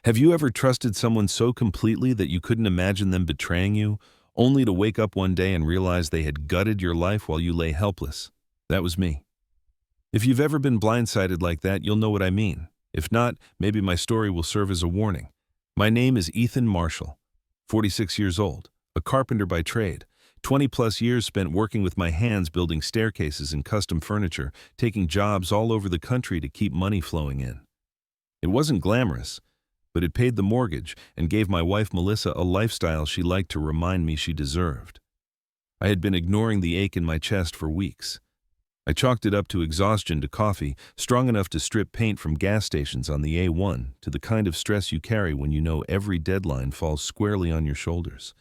Have you ever trusted someone so completely that you couldn't imagine them betraying you, only to wake up one day and realize they had gutted your life while you lay helpless? That was me. If you've ever been blindsided like that, you'll know what I mean. If not, maybe my story will serve as a warning. My name is Ethan Marshall, 46 years old, a carpenter by trade, 20-plus years spent working with my hands building staircases and custom furniture, taking jobs all over the country to keep money flowing in. It wasn't glamorous, but it paid the mortgage and gave my wife Melissa a lifestyle she liked to remind me she deserved. I had been ignoring the ache in my chest for weeks. I chalked it up to exhaustion, to coffee, strong enough to strip paint from gas stations on the A1, to the kind of stress you carry when you know every deadline falls squarely on your shoulders.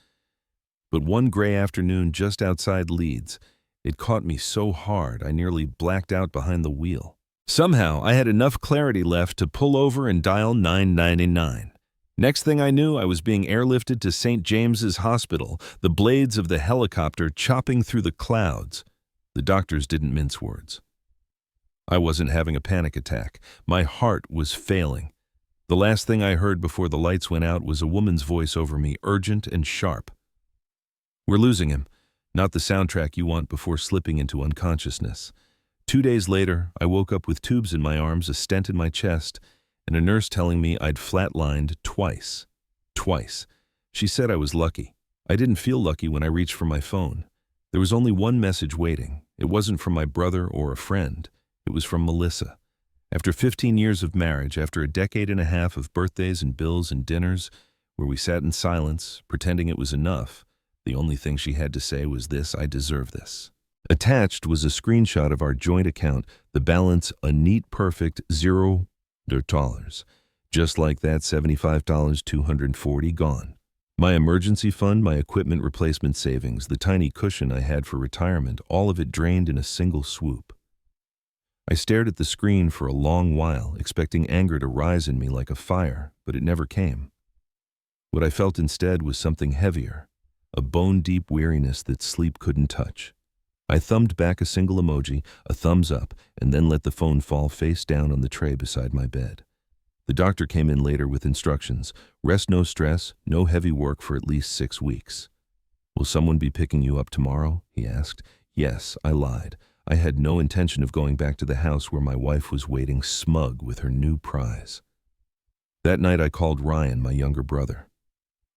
But one gray afternoon just outside Leeds, it caught me so hard I nearly blacked out behind the wheel. Somehow, I had enough clarity left to pull over and dial 999. Next thing I knew, I was being airlifted to St. James's Hospital, the blades of the helicopter chopping through the clouds. The doctors didn't mince words. I wasn't having a panic attack. My heart was failing. The last thing I heard before the lights went out was a woman's voice over me, urgent and sharp. "We're losing him." Not the soundtrack you want before slipping into unconsciousness. 2 days later, I woke up with tubes in my arms, a stent in my chest, and a nurse telling me I'd flatlined twice. Twice. She said I was lucky. I didn't feel lucky when I reached for my phone. There was only one message waiting. It wasn't from my brother or a friend. It was from Melissa. After 15 years of marriage, after a decade and a half of birthdays and bills and dinners, where we sat in silence, pretending it was enough, the only thing she had to say was this: "I deserve this." Attached was a screenshot of our joint account, the balance a neat, perfect $0. Just like that, $75,240 gone. My emergency fund, my equipment replacement savings, the tiny cushion I had for retirement, all of it drained in a single swoop. I stared at the screen for a long while, expecting anger to rise in me like a fire, but it never came. What I felt instead was something heavier, a bone-deep weariness that sleep couldn't touch. I thumbed back a single emoji, a thumbs up, and then let the phone fall face down on the tray beside my bed. The doctor came in later with instructions: rest, no stress, no heavy work for at least 6 weeks. "Will someone be picking you up tomorrow?" he asked. Yes, I lied. I had no intention of going back to the house where my wife was waiting smug with her new prize. That night I called Ryan, my younger brother.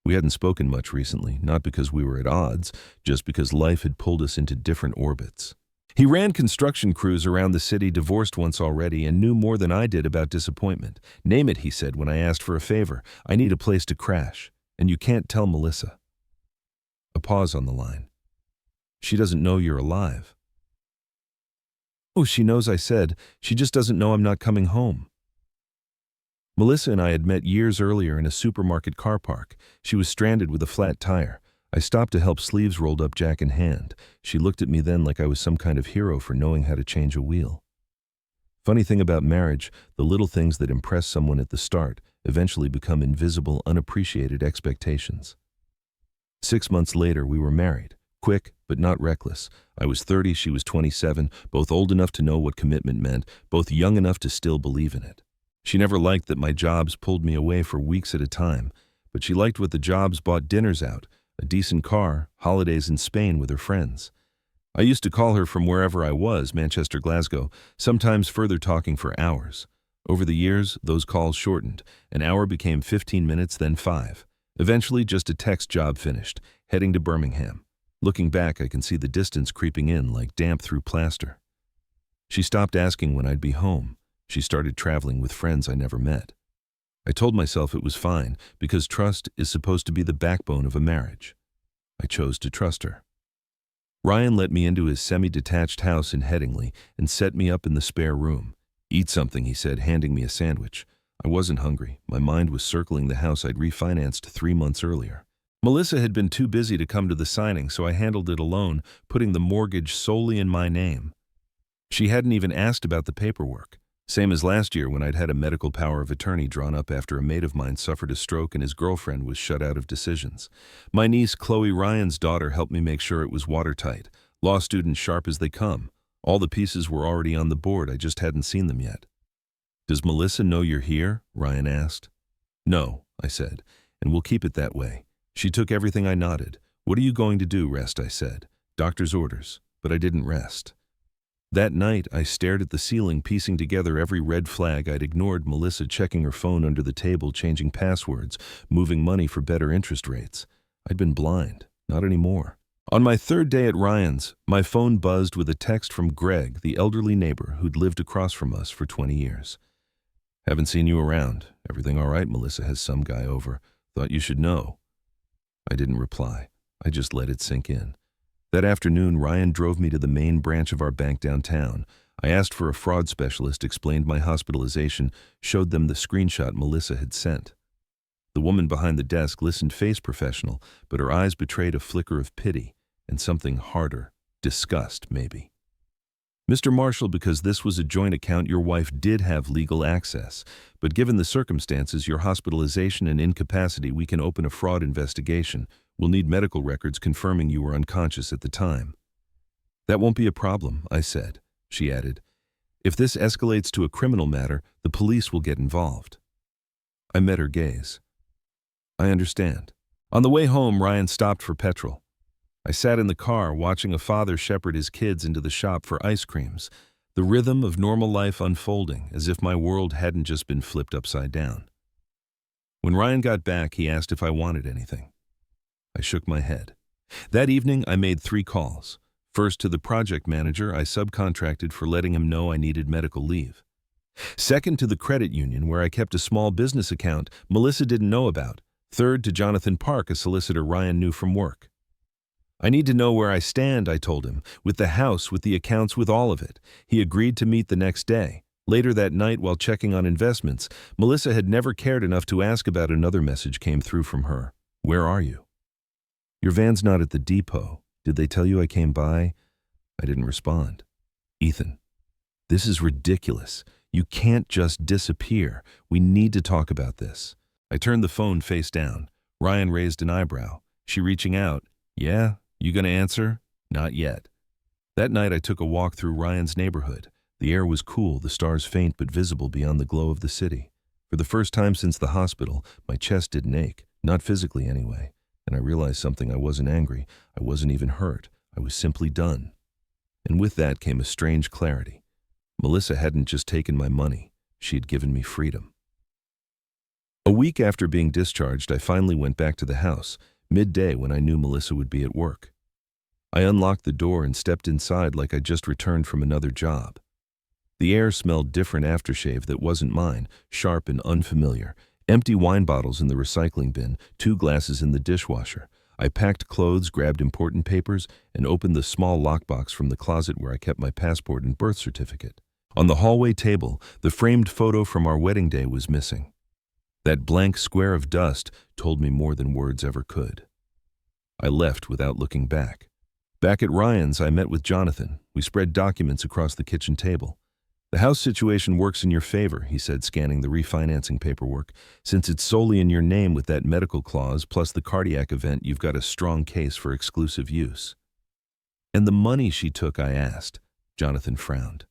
We hadn't spoken much recently, not because we were at odds, just because life had pulled us into different orbits. He ran construction crews around the city, divorced once already, and knew more than I did about disappointment. "Name it," he said when I asked for a favor. "I need a place to crash, and you can't tell Melissa." A pause on the line. "She doesn't know you're alive." "Oh, she knows," I said. "She just doesn't know I'm not coming home." Melissa and I had met years earlier in a supermarket car park. She was stranded with a flat tire. I stopped to help, sleeves rolled up, jack in hand. She looked at me then like I was some kind of hero for knowing how to change a wheel. Funny thing about marriage, the little things that impress someone at the start eventually become invisible, unappreciated expectations. 6 months later, we were married. Quick, but not reckless. I was 30, she was 27, both old enough to know what commitment meant, both young enough to still believe in it. She never liked that my jobs pulled me away for weeks at a time, but she liked what the jobs bought: dinners out, a decent car, holidays in Spain with her friends. I used to call her from wherever I was, Manchester, Glasgow, sometimes further, talking for hours. Over the years, those calls shortened. An hour became 15 minutes, then 5. Eventually, just a text: "Job finished, heading to Birmingham." Looking back, I can see the distance creeping in like damp through plaster. She stopped asking when I'd be home. She started traveling with friends I never met. I told myself it was fine, because trust is supposed to be the backbone of a marriage. I chose to trust her. Ryan let me into his semi-detached house in Headingley and set me up in the spare room. "Eat something," he said, handing me a sandwich. I wasn't hungry. My mind was circling the house I'd refinanced 3 months earlier. Melissa had been too busy to come to the signing, so I handled it alone, putting the mortgage solely in my name. She hadn't even asked about the paperwork. Same as last year when I'd had a medical power of attorney drawn up after a mate of mine suffered a stroke and his girlfriend was shut out of decisions. My niece, Chloe, Ryan's daughter, helped me make sure it was watertight. Law students sharp as they come. All the pieces were already on the board, I just hadn't seen them yet. "Does Melissa know you're here?" Ryan asked. No, I said, and we'll keep it that way. She took everything. I nodded. What are you going to do? Rest, I said. Doctor's orders. But I didn't rest. That night, I stared at the ceiling, piecing together every red flag I'd ignored. Melissa checking her phone under the table, changing passwords, moving money for better interest rates. I'd been blind. Not anymore. On my third day at Ryan's, my phone buzzed with a text from Greg, the elderly neighbor who'd lived across from us for 20 years. Haven't seen you around. Everything all right? Melissa has some guy over. Thought you should know. I didn't reply. I just let it sink in. That afternoon, Ryan drove me to the main branch of our bank downtown. I asked for a fraud specialist, explained my hospitalization, showed them the screenshot Melissa had sent. The woman behind the desk listened face professional, but her eyes betrayed a flicker of pity and something harder, disgust maybe. Mr. Marshall, because this was a joint account, your wife did have legal access, but given the circumstances, your hospitalization and incapacity, we can open a fraud investigation. We'll need medical records confirming you were unconscious at the time. That won't be a problem, I said. She added, if this escalates to a criminal matter, the police will get involved. I met her gaze. I understand. On the way home, Ryan stopped for petrol. I sat in the car watching a father shepherd his kids into the shop for ice creams, the rhythm of normal life unfolding as if my world hadn't just been flipped upside down. When Ryan got back, he asked if I wanted anything. I shook my head. That evening, I made 3 calls. First to the project manager I subcontracted for letting him know I needed medical leave. Second to the credit union where I kept a small business account Melissa didn't know about. Third to Jonathan Park, a solicitor Ryan knew from work. I need to know where I stand, I told him, with the house, with the accounts, with all of it. He agreed to meet the next day. Later that night, while checking on investments, Melissa had never cared enough to ask about another message came through from her. Where are you? Your van's not at the depot. Did they tell you I came by? I didn't respond. Ethan, this is ridiculous. You can't just disappear. We need to talk about this. I turned the phone face down. Ryan raised an eyebrow. She reaching out. Yeah? You gonna answer? Not yet. That night I took a walk through Ryan's neighborhood. The air was cool, the stars faint but visible beyond the glow of the city. For the first time since the hospital, my chest didn't ache. Not physically anyway. And I realized something. I wasn't angry. I wasn't even hurt. I was simply done. And with that came a strange clarity. Melissa hadn't just taken my money. She had given me freedom. A week after being discharged, I finally went back to the house, midday when I knew Melissa would be at work. I unlocked the door and stepped inside like I'd just returned from another job. The air smelled different aftershave that wasn't mine, sharp and unfamiliar. Empty wine bottles in the recycling bin, 2 glasses in the dishwasher. I packed clothes, grabbed important papers, and opened the small lockbox from the closet where I kept my passport and birth certificate. On the hallway table, the framed photo from our wedding day was missing. That blank square of dust told me more than words ever could. I left without looking back. Back at Ryan's, I met with Jonathan. We spread documents across the kitchen table. The house situation works in your favor, he said, scanning the refinancing paperwork. Since it's solely in your name with that medical clause plus the cardiac event, you've got a strong case for exclusive use. And the money she took, I asked. Jonathan frowned.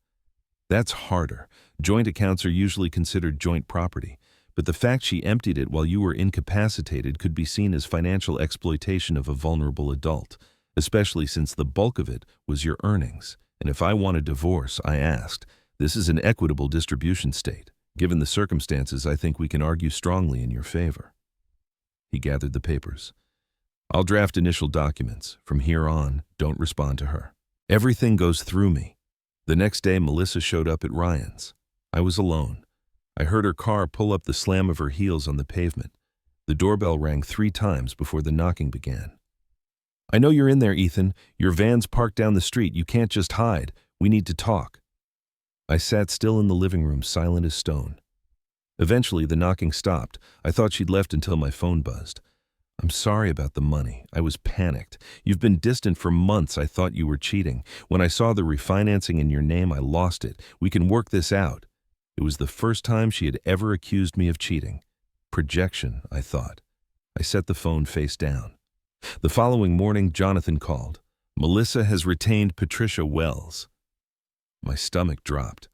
That's harder. Joint accounts are usually considered joint property, but the fact she emptied it while you were incapacitated could be seen as financial exploitation of a vulnerable adult, especially since the bulk of it was your earnings. And if I want a divorce, I asked, this is an equitable distribution state. Given the circumstances, I think we can argue strongly in your favor. He gathered the papers. I'll draft initial documents. From here on, don't respond to her. Everything goes through me. The next day, Melissa showed up at Ryan's. I was alone. I heard her car pull up, the slam of her heels on the pavement. The doorbell rang 3 times before the knocking began. I know you're in there, Ethan. Your van's parked down the street. You can't just hide. We need to talk. I sat still in the living room, silent as stone. Eventually, the knocking stopped. I thought she'd left until my phone buzzed. I'm sorry about the money. I was panicked. You've been distant for months. I thought you were cheating. When I saw the refinancing in your name, I lost it. We can work this out. It was the first time she had ever accused me of cheating. Projection, I thought. I set the phone face down. The following morning, Jonathan called. Melissa has retained Patricia Wells. My stomach dropped.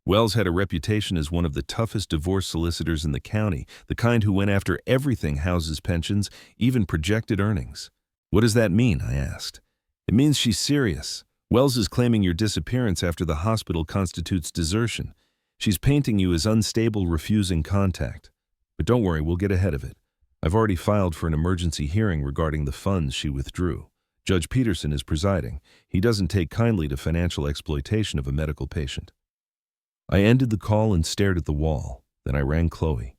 Wells had a reputation as one of the toughest divorce solicitors in the county, the kind who went after everything: houses, pensions, even projected earnings. What does that mean? I asked. It means she's serious. Wells is claiming your disappearance after the hospital constitutes desertion. She's painting you as unstable, refusing contact. But don't worry, we'll get ahead of it. I've already filed for an emergency hearing regarding the funds she withdrew. Judge Peterson is presiding. He doesn't take kindly to financial exploitation of a medical patient. I ended the call and stared at the wall. Then I rang Chloe.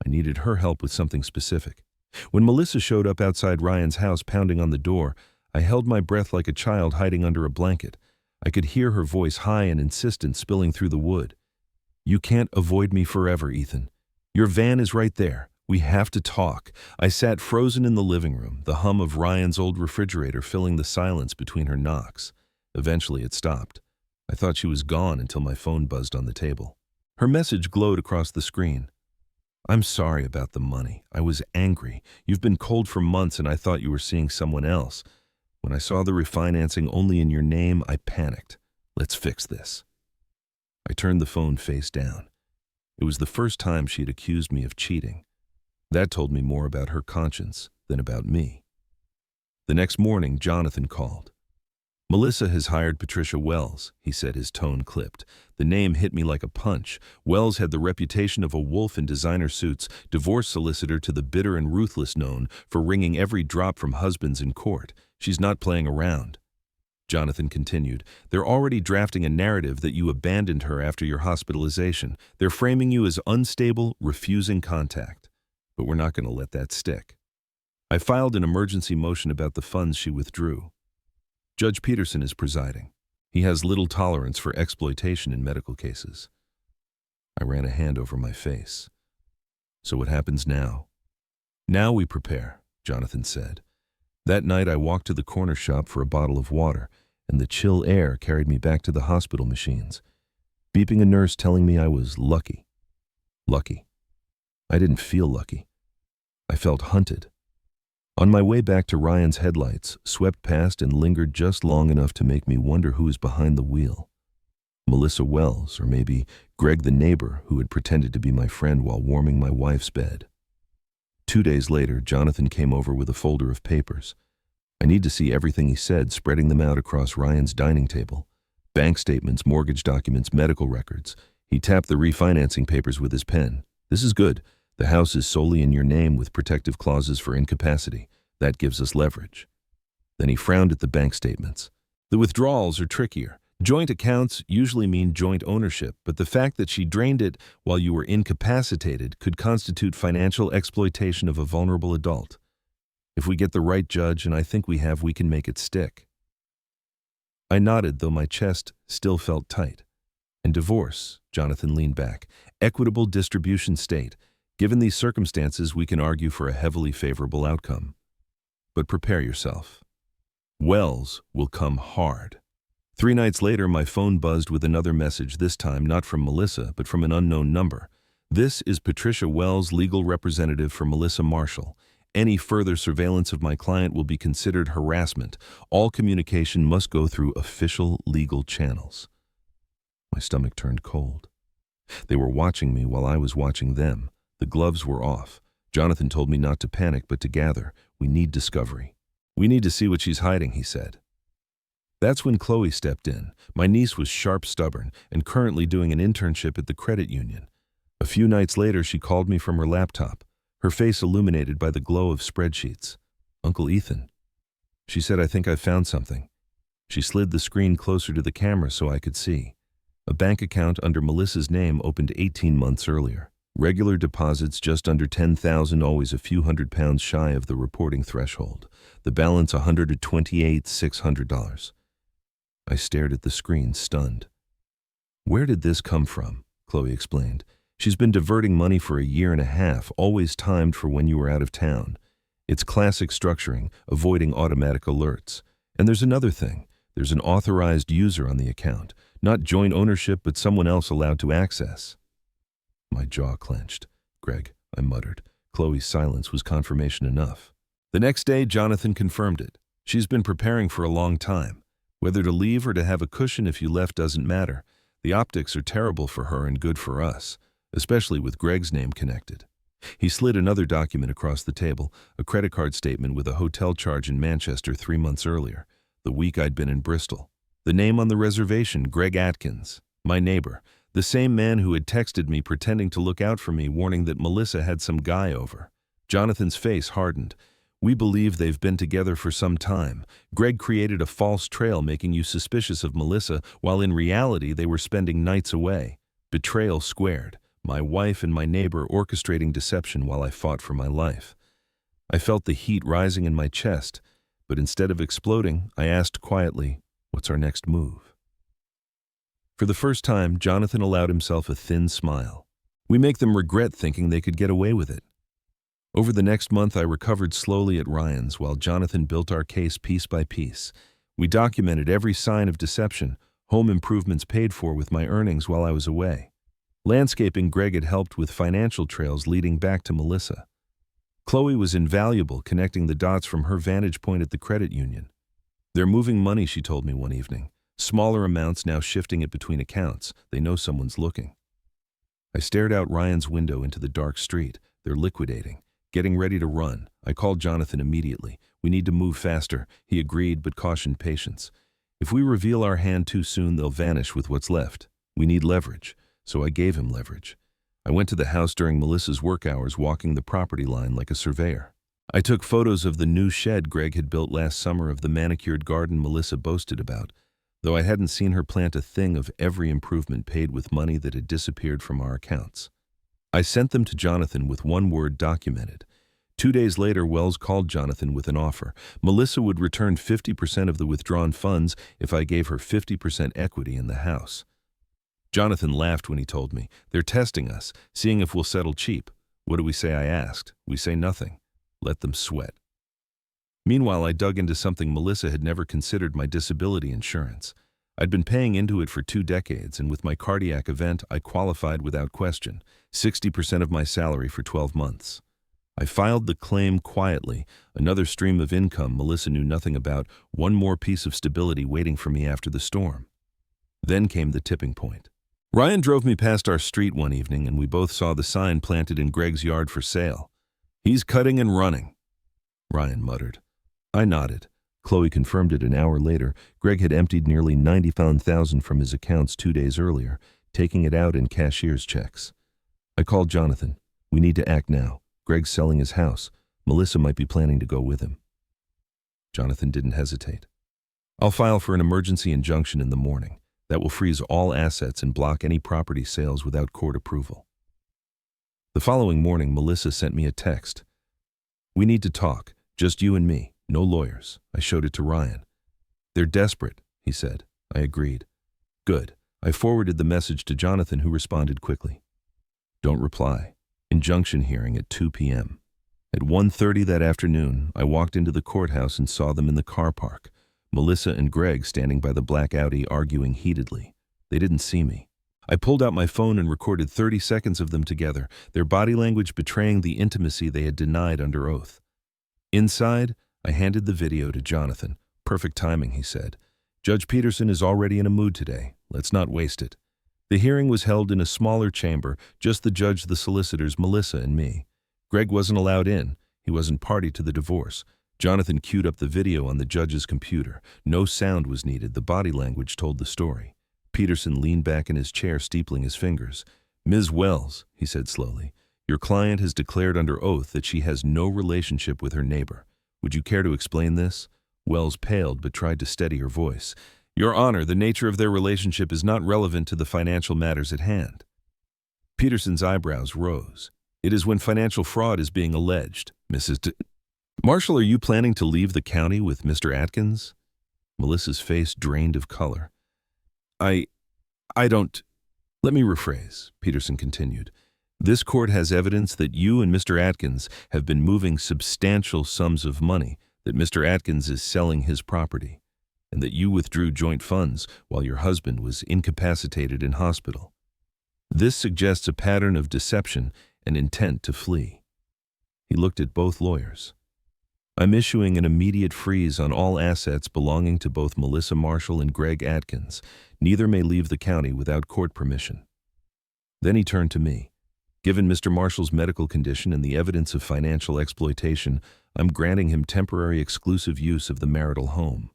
I needed her help with something specific. When Melissa showed up outside Ryan's house pounding on the door, I held my breath like a child hiding under a blanket. I could hear her voice, high and insistent, spilling through the wood. You can't avoid me forever, Ethan. Your van is right there. We have to talk. I sat frozen in the living room, the hum of Ryan's old refrigerator filling the silence between her knocks. Eventually it stopped. I thought she was gone until my phone buzzed on the table. Her message glowed across the screen. I'm sorry about the money. I was angry. You've been cold for months and I thought you were seeing someone else. When I saw the refinancing only in your name, I panicked. Let's fix this. I turned the phone face down. It was the first time she had accused me of cheating. That told me more about her conscience than about me. The next morning, Jonathan called. Melissa has hired Patricia Wells, he said, his tone clipped. The name hit me like a punch. Wells had the reputation of a wolf in designer suits, divorce solicitor to the bitter and ruthless, known for wringing every drop from husbands in court. She's not playing around. Jonathan continued, they're already drafting a narrative that you abandoned her after your hospitalization. They're framing you as unstable, refusing contact. But we're not going to let that stick. I filed an emergency motion about the funds she withdrew. Judge Peterson is presiding. He has little tolerance for exploitation in medical cases. I ran a hand over my face. So what happens now? Now we prepare, Jonathan said. That night I walked to the corner shop for a bottle of water, and the chill air carried me back to the hospital machines, beeping a nurse telling me I was lucky. Lucky. I didn't feel lucky. I felt hunted. On my way back to Ryan's, headlights swept past and lingered just long enough to make me wonder who was behind the wheel. Melissa Wells, or maybe Greg, the neighbor who had pretended to be my friend while warming my wife's bed. 2 days later, Jonathan came over with a folder of papers. I need to see everything he said, spreading them out across Ryan's dining table. Bank statements, mortgage documents, medical records. He tapped the refinancing papers with his pen. This is good. The house is solely in your name with protective clauses for incapacity. That gives us leverage. Then he frowned at the bank statements. The withdrawals are trickier. Joint accounts usually mean joint ownership, but the fact that she drained it while you were incapacitated could constitute financial exploitation of a vulnerable adult. If we get the right judge, and I think we have, we can make it stick. I nodded, though my chest still felt tight. And divorce, Jonathan leaned back. Equitable distribution state. Given these circumstances, we can argue for a heavily favorable outcome. But prepare yourself. Wells will come hard. 3 nights later, my phone buzzed with another message, this time not from Melissa, but from an unknown number. This is Patricia Wells, legal representative for Melissa Marshall. Any further surveillance of my client will be considered harassment. All communication must go through official legal channels. My stomach turned cold. They were watching me while I was watching them. The gloves were off. Jonathan told me not to panic, but to gather. We need discovery. We need to see what she's hiding, he said. That's when Chloe stepped in. My niece was sharp, stubborn, and currently doing an internship at the credit union. A few nights later, she called me from her laptop, her face illuminated by the glow of spreadsheets. Uncle Ethan. She said, I think I found something. She slid the screen closer to the camera so I could see. A bank account under Melissa's name opened 18 months earlier. Regular deposits just under $10,000, always a few £100 shy of the reporting threshold. The balance $128,600. I stared at the screen, stunned. Where did this come from? Chloe explained. She's been diverting money for a year and a half, always timed for when you were out of town. It's classic structuring, avoiding automatic alerts. And there's another thing. There's an authorized user on the account. Not joint ownership, but someone else allowed to access. My jaw clenched. Greg, I muttered. Chloe's silence was confirmation enough. The next day, Jonathan confirmed it. She's been preparing for a long time. Whether to leave or to have a cushion if you left doesn't matter. The optics are terrible for her and good for us, especially with Greg's name connected. He slid another document across the table, a credit card statement with a hotel charge in Manchester 3 months earlier, the week I'd been in Bristol. The name on the reservation, Greg Atkins, my neighbor, the same man who had texted me pretending to look out for me, warning that Melissa had some guy over. Jonathan's face hardened. We believe they've been together for some time. Greg created a false trail making you suspicious of Melissa, while in reality they were spending nights away. Betrayal squared. My wife and my neighbor orchestrating deception while I fought for my life. I felt the heat rising in my chest, but instead of exploding, I asked quietly, "What's our next move?" For the first time, Jonathan allowed himself a thin smile. We make them regret thinking they could get away with it. Over the next month, I recovered slowly at Ryan's while Jonathan built our case piece by piece. We documented every sign of deception, home improvements paid for with my earnings while I was away. Landscaping, Greg had helped with financial trails leading back to Melissa. Chloe was invaluable, connecting the dots from her vantage point at the credit union. They're moving money, she told me one evening. Smaller amounts now shifting it between accounts. They know someone's looking. I stared out Ryan's window into the dark street. They're liquidating, getting ready to run. I called Jonathan immediately. We need to move faster. He agreed, but cautioned patience. If we reveal our hand too soon, they'll vanish with what's left. We need leverage. So I gave him leverage. I went to the house during Melissa's work hours, walking the property line like a surveyor. I took photos of the new shed Greg had built last summer, of the manicured garden Melissa boasted about, though I hadn't seen her plant a thing, of every improvement paid with money that had disappeared from our accounts. I sent them to Jonathan with one word: documented. 2 days later, Wells called Jonathan with an offer. Melissa would return 50% of the withdrawn funds if I gave her 50% equity in the house. Jonathan laughed when he told me, "They're testing us, seeing if we'll settle cheap." "What do we say?" I asked. "We say nothing. Let them sweat." Meanwhile, I dug into something Melissa had never considered: my disability insurance. I'd been paying into it for 2 decades, and with my cardiac event, I qualified without question, 60% of my salary for 12 months. I filed the claim quietly, another stream of income Melissa knew nothing about, one more piece of stability waiting for me after the storm. Then came the tipping point. Ryan drove me past our street one evening, and we both saw the sign planted in Greg's yard for sale. "He's cutting and running," Ryan muttered. I nodded. Chloe confirmed it an hour later. Greg had emptied nearly $95,000 from his accounts 2 days earlier, taking it out in cashier's checks. I called Jonathan. "We need to act now. Greg's selling his house. Melissa might be planning to go with him." Jonathan didn't hesitate. "I'll file for an emergency injunction in the morning. That will freeze all assets and block any property sales without court approval." The following morning, Melissa sent me a text. "We need to talk, just you and me, no lawyers." I showed it to Ryan. "They're desperate," he said. I agreed. "Good." I forwarded the message to Jonathan, who responded quickly. "Don't reply. Injunction hearing at 2 p.m. At 1:30 that afternoon, I walked into the courthouse and saw them in the car park. Melissa and Greg standing by the black Audi, arguing heatedly. They didn't see me. I pulled out my phone and recorded 30 seconds of them together, their body language betraying the intimacy they had denied under oath. Inside, I handed the video to Jonathan. "Perfect timing," he said. "Judge Peterson is already in a mood today. Let's not waste it." The hearing was held in a smaller chamber, just the judge, the solicitors, Melissa, and me. Greg wasn't allowed in. He wasn't party to the divorce. Jonathan queued up the video on the judge's computer. No sound was needed. The body language told the story. Peterson leaned back in his chair, steepling his fingers. "Ms. Wells," he said slowly, "your client has declared under oath that she has no relationship with her neighbor. Would you care to explain this?" Wells paled but tried to steady her voice. "Your Honor, the nature of their relationship is not relevant to the financial matters at hand." Peterson's eyebrows rose. "It is when financial fraud is being alleged, Mrs. Marshall, are you planning to leave the county with Mr. Atkins?" Melissa's face drained of color. I don't... Let me rephrase," Peterson continued. "This court has evidence that you and Mr. Atkins have been moving substantial sums of money, that Mr. Atkins is selling his property, and that you withdrew joint funds while your husband was incapacitated in hospital. This suggests a pattern of deception and intent to flee." He looked at both lawyers. I'm issuing an immediate freeze on all assets belonging to both Melissa Marshall and Greg Atkins. Neither may leave the county without court permission." Then he turned to me. "Given Mr. Marshall's medical condition and the evidence of financial exploitation, I'm granting him temporary exclusive use of the marital home."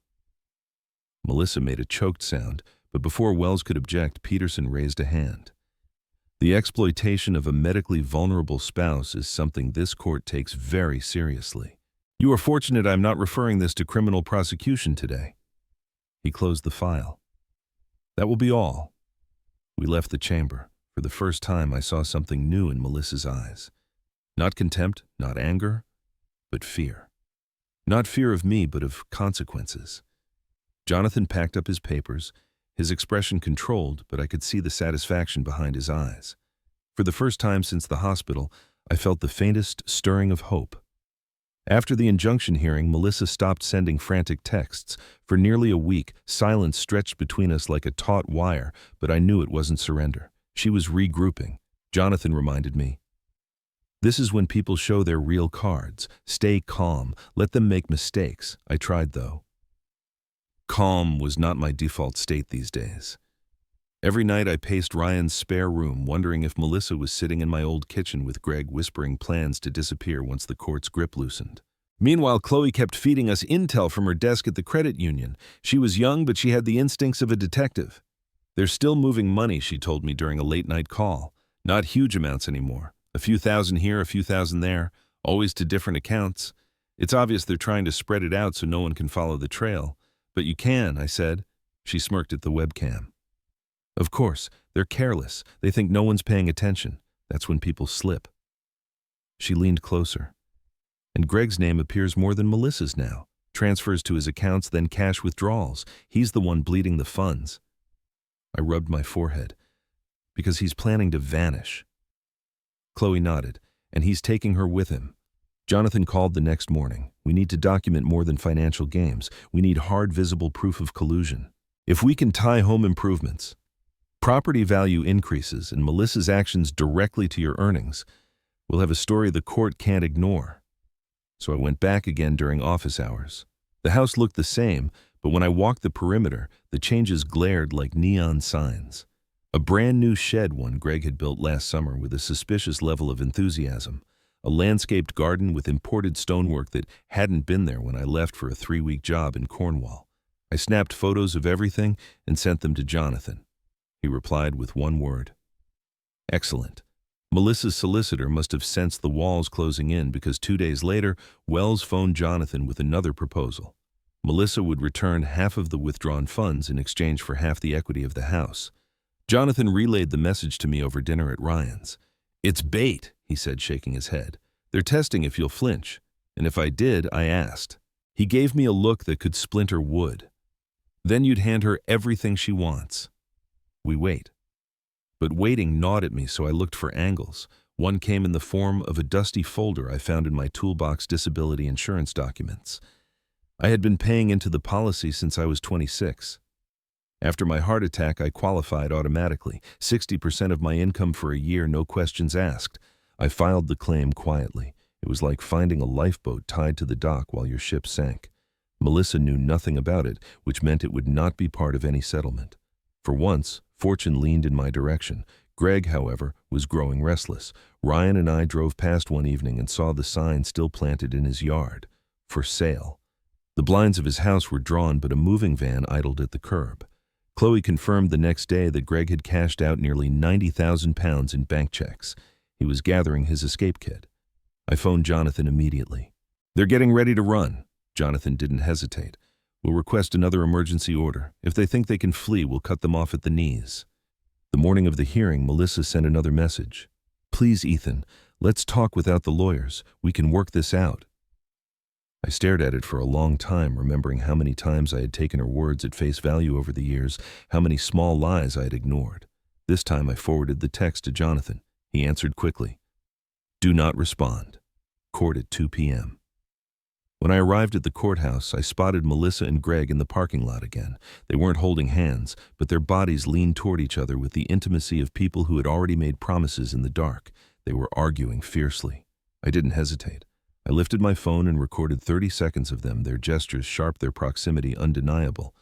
Melissa made a choked sound, but before Wells could object, Peterson raised a hand. "The exploitation of a medically vulnerable spouse is something this court takes very seriously. You are fortunate I'm not referring this to criminal prosecution today." He closed the file. "That will be all." We left the chamber. For the first time, I saw something new in Melissa's eyes. Not contempt, not anger, but fear. Not fear of me, but of consequences. Jonathan packed up his papers, his expression controlled, but I could see the satisfaction behind his eyes. For the first time since the hospital, I felt the faintest stirring of hope. After the injunction hearing, Melissa stopped sending frantic texts. For nearly a week, silence stretched between us like a taut wire, but I knew it wasn't surrender. She was regrouping. Jonathan reminded me, "This is when people show their real cards. Stay calm. Let them make mistakes." I tried, though. Calm was not my default state these days. Every night I paced Ryan's spare room, wondering if Melissa was sitting in my old kitchen with Greg whispering plans to disappear once the court's grip loosened. Meanwhile, Chloe kept feeding us intel from her desk at the credit union. She was young, but she had the instincts of a detective. "They're still moving money," she told me during a late-night call. "Not huge amounts anymore. A few thousand here, a few thousand there, always to different accounts. It's obvious they're trying to spread it out so no one can follow the trail. But you can," I said. She smirked at the webcam. "Of course, they're careless. They think no one's paying attention. That's when people slip." She leaned closer. "And Greg's name appears more than Melissa's now. Transfers to his accounts, then cash withdrawals. He's the one bleeding the funds." I rubbed my forehead. "Because he's planning to vanish." Chloe nodded. "And he's taking her with him." Jonathan called the next morning. "We need to document more than financial games. We need hard, visible proof of collusion. If we can tie home improvements, property value increases, and Melissa's actions directly to your earnings, we'll have a story the court can't ignore." So I went back again during office hours. The house looked the same, but when I walked the perimeter, the changes glared like neon signs. A brand new shed one Greg had built last summer with a suspicious level of enthusiasm. A landscaped garden with imported stonework that hadn't been there when I left for a 3-week job in Cornwall. I snapped photos of everything and sent them to Jonathan. He replied with one word: "Excellent." Melissa's solicitor must have sensed the walls closing in because 2 days later, Wells phoned Jonathan with another proposal. Melissa would return half of the withdrawn funds in exchange for half the equity of the house. Jonathan relayed the message to me over dinner at Ryan's. "It's bait," he said, shaking his head. "They're testing if you'll flinch." And if I did, I asked. He gave me a look that could splinter wood. "Then you'd hand her everything she wants." We wait. But waiting gnawed at me, so I looked for angles. One came in the form of a dusty folder I found in my toolbox disability insurance documents. I had been paying into the policy since I was 26. After my heart attack, I qualified automatically. 60% of my income for a year, no questions asked. I filed the claim quietly. It was like finding a lifeboat tied to the dock while your ship sank. Melissa knew nothing about it, which meant it would not be part of any settlement. For once, fortune leaned in my direction. Greg, however, was growing restless. Ryan and I drove past one evening and saw the sign still planted in his yard: "For sale." The blinds of his house were drawn, but a moving van idled at the curb. Chloe confirmed the next day that Greg had cashed out nearly £90,000 in bank checks. He was gathering his escape kit. I phoned Jonathan immediately. "They're getting ready to run." Jonathan didn't hesitate. "We'll request another emergency order. If they think they can flee, we'll cut them off at the knees." The morning of the hearing, Melissa sent another message. "Please, Ethan, let's talk without the lawyers. We can work this out." I stared at it for a long time, remembering how many times I had taken her words at face value over the years, how many small lies I had ignored. This time I forwarded the text to Jonathan. He answered quickly. "Do not respond. Court at 2 p.m. When I arrived at the courthouse, I spotted Melissa and Greg in the parking lot again. They weren't holding hands, but their bodies leaned toward each other with the intimacy of people who had already made promises in the dark. They were arguing fiercely. I didn't hesitate. I lifted my phone and recorded 30 seconds of them, their gestures sharp, their proximity undeniable.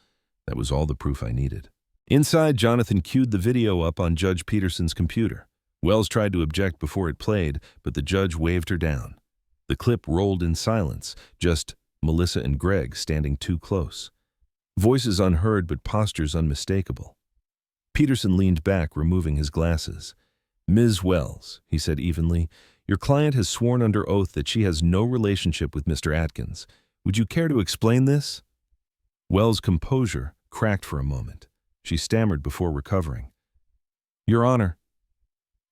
That was all the proof I needed. Inside, Jonathan queued the video up on Judge Peterson's computer. Wells tried to object before it played, but the judge waved her down. The clip rolled in silence, just Melissa and Greg standing too close. Voices unheard, but postures unmistakable. Peterson leaned back, removing his glasses. "Ms. Wells," he said evenly, "your client has sworn under oath that she has no relationship with Mr. Atkins. Would you care to explain this?" Wells' composure cracked for a moment. She stammered before recovering. "Your Honor,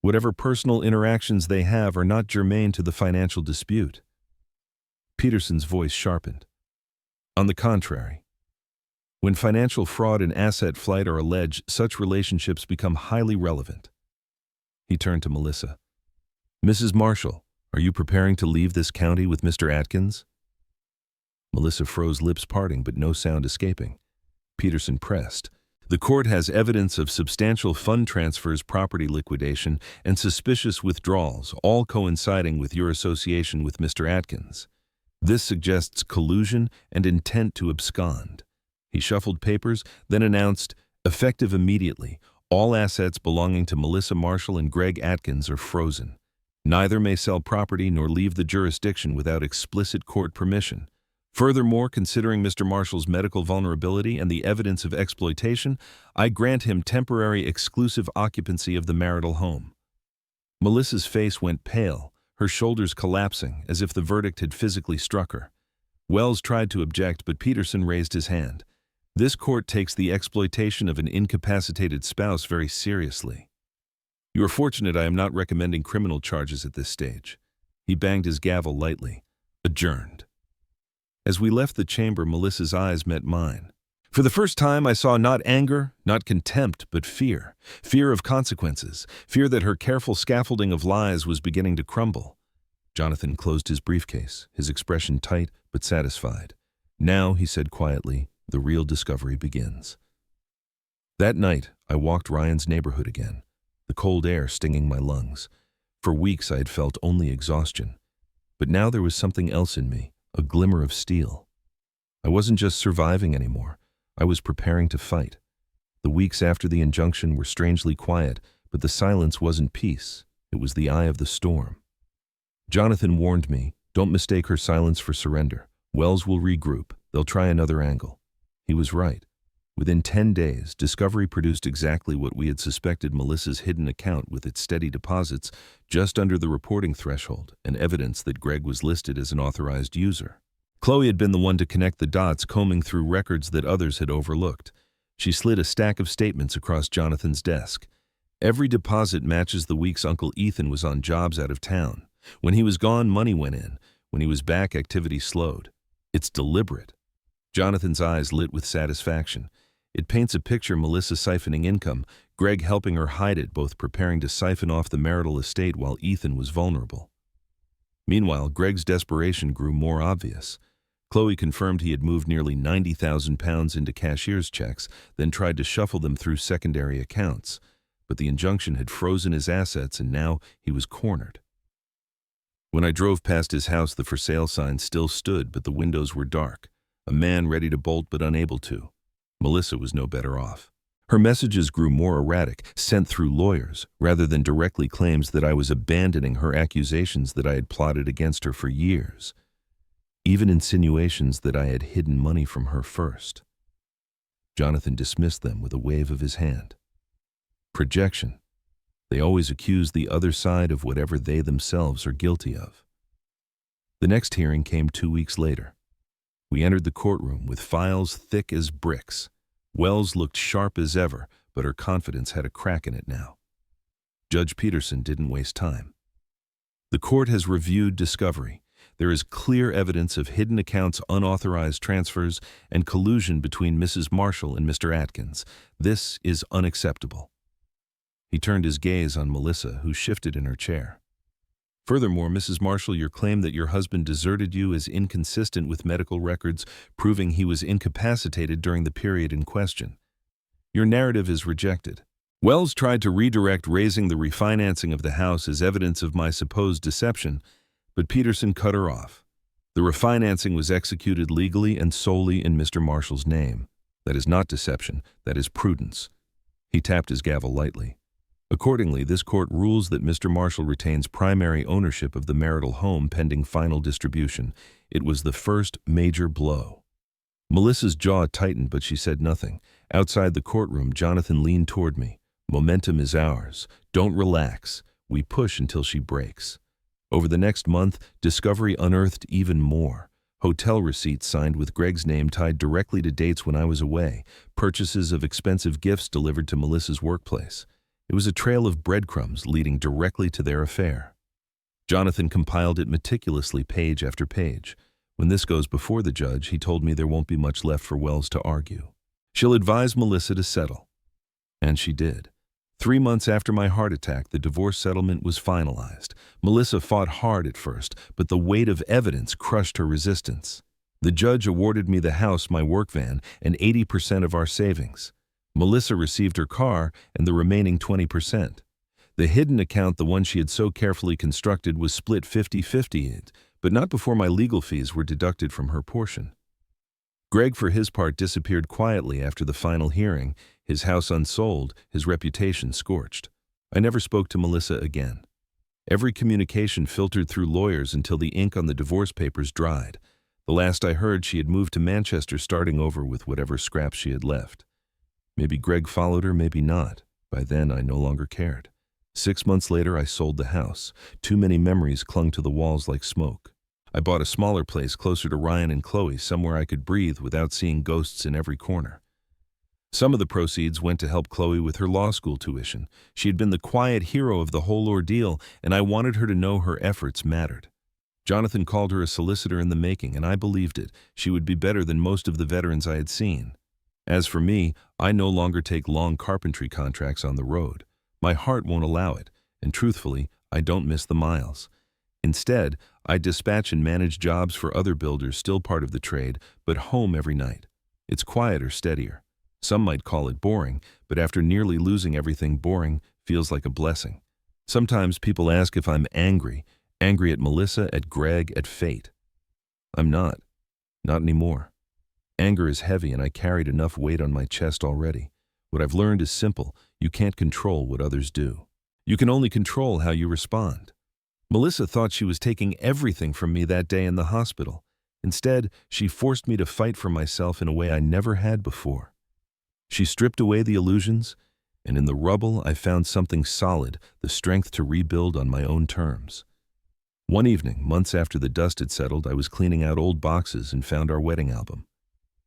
whatever personal interactions they have are not germane to the financial dispute." Peterson's voice sharpened. "On the contrary, when financial fraud and asset flight are alleged, such relationships become highly relevant." He turned to Melissa. "Mrs. Marshall, are you preparing to leave this county with Mr. Atkins?" Melissa froze, lips parting but no sound escaping. Peterson pressed. "The court has evidence of substantial fund transfers, property liquidation, and suspicious withdrawals, all coinciding with your association with Mr. Atkins. This suggests collusion and intent to abscond." He shuffled papers, then announced, "Effective immediately, all assets belonging to Melissa Marshall and Greg Atkins are frozen. Neither may sell property nor leave the jurisdiction without explicit court permission. Furthermore, considering Mr. Marshall's medical vulnerability and the evidence of exploitation, I grant him temporary exclusive occupancy of the marital home." Melissa's face went pale, her shoulders collapsing as if the verdict had physically struck her. Wells tried to object, but Peterson raised his hand. "This court takes the exploitation of an incapacitated spouse very seriously. You are fortunate I am not recommending criminal charges at this stage." He banged his gavel lightly. "Adjourned." As we left the chamber, Melissa's eyes met mine. For the first time, I saw not anger, not contempt, but fear. Fear of consequences. Fear that her careful scaffolding of lies was beginning to crumble. Jonathan closed his briefcase, his expression tight but satisfied. "Now," he said quietly, "the real discovery begins." That night, I walked Ryan's neighborhood again, the cold air stinging my lungs. For weeks I had felt only exhaustion. But now there was something else in me, a glimmer of steel. I wasn't just surviving anymore. I was preparing to fight. The weeks after the injunction were strangely quiet, but the silence wasn't peace. It was the eye of the storm. Jonathan warned me, "Don't mistake her silence for surrender. Wells will regroup. They'll try another angle." He was right. Within 10 days, discovery produced exactly what we had suspected: Melissa's hidden account with its steady deposits just under the reporting threshold, and evidence that Greg was listed as an authorized user. Chloe had been the one to connect the dots, combing through records that others had overlooked. She slid a stack of statements across Jonathan's desk. Every deposit matches the weeks Uncle Ethan was on jobs out of town. When he was gone, money went in. When he was back, activity slowed. It's deliberate. Jonathan's eyes lit with satisfaction. It paints a picture: Melissa siphoning income, Greg helping her hide it, both preparing to siphon off the marital estate while Ethan was vulnerable. Meanwhile, Greg's desperation grew more obvious. Chloe confirmed he had moved nearly £90,000 into cashier's checks, then tried to shuffle them through secondary accounts. But the injunction had frozen his assets, and now he was cornered. When I drove past his house, the for sale sign still stood, but the windows were dark. A man ready to bolt but unable to. Melissa was no better off. Her messages grew more erratic, sent through lawyers, rather than directly claims that I was abandoning her, accusations that I had plotted against her for years. Even insinuations that I had hidden money from her first. Jonathan dismissed them with a wave of his hand. Projection. They always accuse the other side of whatever they themselves are guilty of. The next hearing came 2 weeks later. We entered the courtroom with files thick as bricks. Wells looked sharp as ever, but her confidence had a crack in it now. Judge Peterson didn't waste time. "The court has reviewed discovery. There is clear evidence of hidden accounts, unauthorized transfers, and collusion between Mrs. Marshall and Mr. Atkins. This is unacceptable." He turned his gaze on Melissa, who shifted in her chair. "Furthermore, Mrs. Marshall, your claim that your husband deserted you is inconsistent with medical records proving he was incapacitated during the period in question. Your narrative is rejected. Wells tried to redirect raising the refinancing of the house as evidence of my supposed deception, But Peterson cut her off. The refinancing was executed legally and solely in Mr. Marshall's name. That is not deception, that is prudence. He tapped his gavel lightly. Accordingly, this court rules that Mr. Marshall retains primary ownership of the marital home pending final distribution. It was the first major blow. Melissa's jaw tightened, but she said nothing. Outside the courtroom, Jonathan leaned toward me. Momentum is ours. Don't relax. We push until she breaks. Over the next month, discovery unearthed even more. Hotel receipts signed with Greg's name tied directly to dates when I was away. Purchases of expensive gifts delivered to Melissa's workplace. It was a trail of breadcrumbs leading directly to their affair. Jonathan compiled it meticulously, page after page. When this goes before the judge, he told me there won't be much left for Wells to argue. She'll advise Melissa to settle. And she did. 3 months after my heart attack, the divorce settlement was finalized. Melissa fought hard at first, but the weight of evidence crushed her resistance. The judge awarded me the house, my work van, and 80% of our savings. Melissa received her car and the remaining 20%. The hidden account, the one she had so carefully constructed, was split 50-50, but not before my legal fees were deducted from her portion. Greg, for his part, disappeared quietly after the final hearing, his house unsold, his reputation scorched. I never spoke to Melissa again. Every communication filtered through lawyers until the ink on the divorce papers dried. The last I heard, she had moved to Manchester, starting over with whatever scraps she had left. Maybe Greg followed her, maybe not. By then, I no longer cared. 6 months later, I sold the house. Too many memories clung to the walls like smoke. I bought a smaller place closer to Ryan and Chloe, somewhere I could breathe without seeing ghosts in every corner. Some of the proceeds went to help Chloe with her law school tuition. She had been the quiet hero of the whole ordeal, and I wanted her to know her efforts mattered. Jonathan called her a solicitor in the making, and I believed it. She would be better than most of the veterans I had seen. As for me, I no longer take long carpentry contracts on the road. My heart won't allow it, and truthfully, I don't miss the miles. Instead, I dispatch and manage jobs for other builders still part of the trade, but home every night. It's quieter, steadier. Some might call it boring, but after nearly losing everything, boring feels like a blessing. Sometimes people ask if I'm angry at Melissa, at Greg, at fate. I'm not anymore. Anger is heavy, and I carried enough weight on my chest already. What I've learned is simple. You can't control what others do. You can only control how you respond. Melissa thought she was taking everything from me that day in the hospital. Instead, she forced me to fight for myself in a way I never had before. She stripped away the illusions, and in the rubble I found something solid, the strength to rebuild on my own terms. One evening, months after the dust had settled, I was cleaning out old boxes and found our wedding album.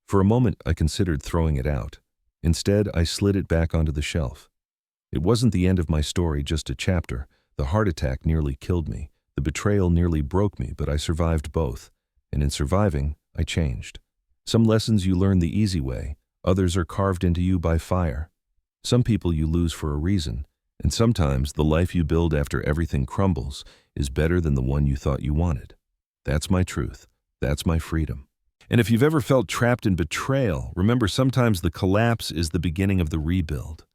For a moment, I considered throwing it out. Instead, I slid it back onto the shelf. It wasn't the end of my story, just a chapter. The heart attack nearly killed me. The betrayal nearly broke me, but I survived both. And in surviving, I changed. Some lessons you learn the easy way. Others are carved into you by fire. Some people you lose for a reason, and sometimes the life you build after everything crumbles is better than the one you thought you wanted. That's my truth. That's my freedom. And if you've ever felt trapped in betrayal, remember sometimes the collapse is the beginning of the rebuild.